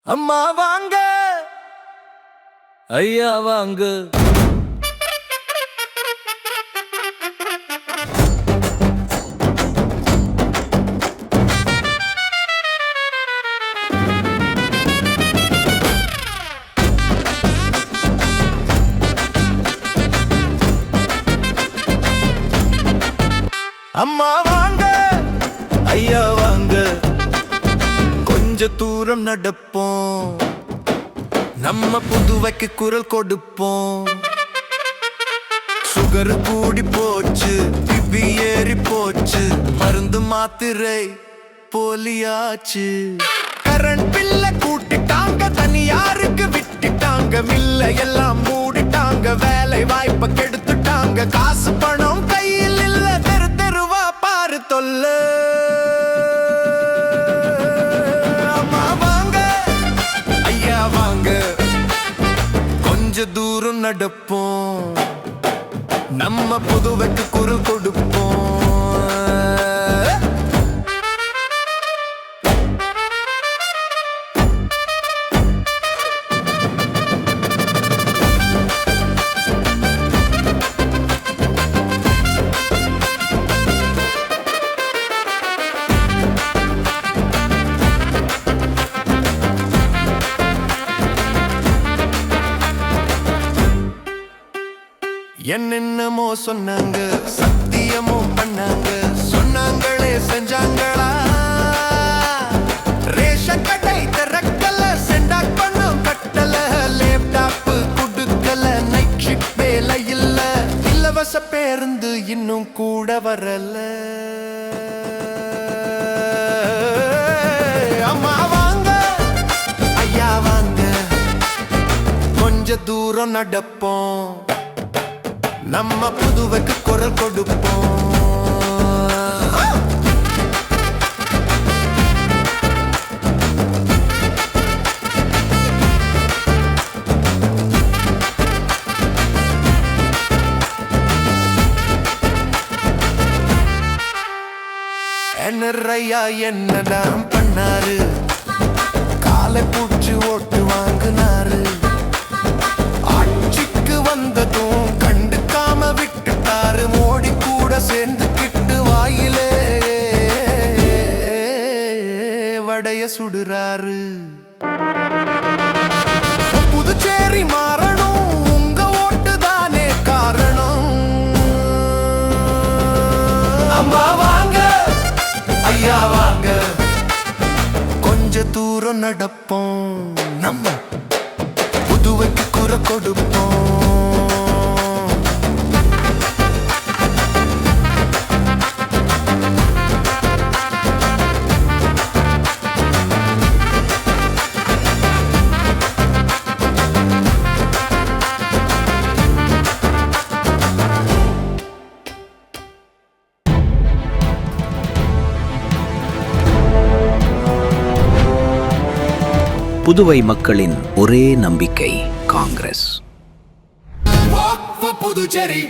அம்மா வாங்க, ஐயா வாங்க. அம்மா வாங்க, ஐயா வாங்க, கொஞ்ச தூரம் நடப்போம், நம்ம புதுவைக்கு குரல் கொடுப்போம். சுகர் கூடி போச்சு, பிபி ஏறி போச்சு, மருந்து மாத்திரை போலியாச்சு. கரண்ட் பில்ல கூட்டிட்டாங்க, தனியாருக்கு விட்டுட்டாங்க, மில்ல எல்லாம் மூடிட்டாங்க, வேலை வாய்ப்பை கெடுத்துட்டாங்க. காசு பணம் கையில் இல்ல, தெரு தெருவா பாரு தொல்ல. அம்மா வாங்க, ஐயா வாங்க, கொஞ்ச தூரம் நடப்போம், நம்ம புதுவைக்கு குரல் கொடுப்போம். என்னென்னமோ சொன்னாங்க, சத்தியமும் பண்ணாங்க, சொன்னாங்களே செஞ்சாங்களா? ரேஷன் கடை திறக்கல, சென்டாக் பணம் கட்டல, லேப்டாப் குடுக்கல, நைட் ஷிஃப்ட் வேலை இல்ல, இலவச பேருந்து இன்னும் கூட வரல. அம்மா வாங்க, ஐயா வாங்க, கொஞ்ச தூரம் நடப்போம், நம்ம புதுவைக்கு குரல் கொடுப்போம். என்னையா என்னதான் பண்ணாரு, காலை பூச்சி ஓட்டு வாங்கினாரு, ஆட்சிக்கு வந்ததும் விட்டுட்டாரு, மோடி கூட சேர்ந்துக்கிட்டு வாயிலே வடைய சுடுறாரு. புதுச்சேரி மாறணும், உங்க ஓட்டு தானே காரணம். அம்மா வாங்க, ஐயா வாங்க, கொஞ்ச தூரம் நடப்போம், நம்ம புதுவைக்கு குரல் கொடுப்போம். புதுவை மக்களின் ஒரே நம்பிக்கை காங்கிரஸ். புதுச்சேரி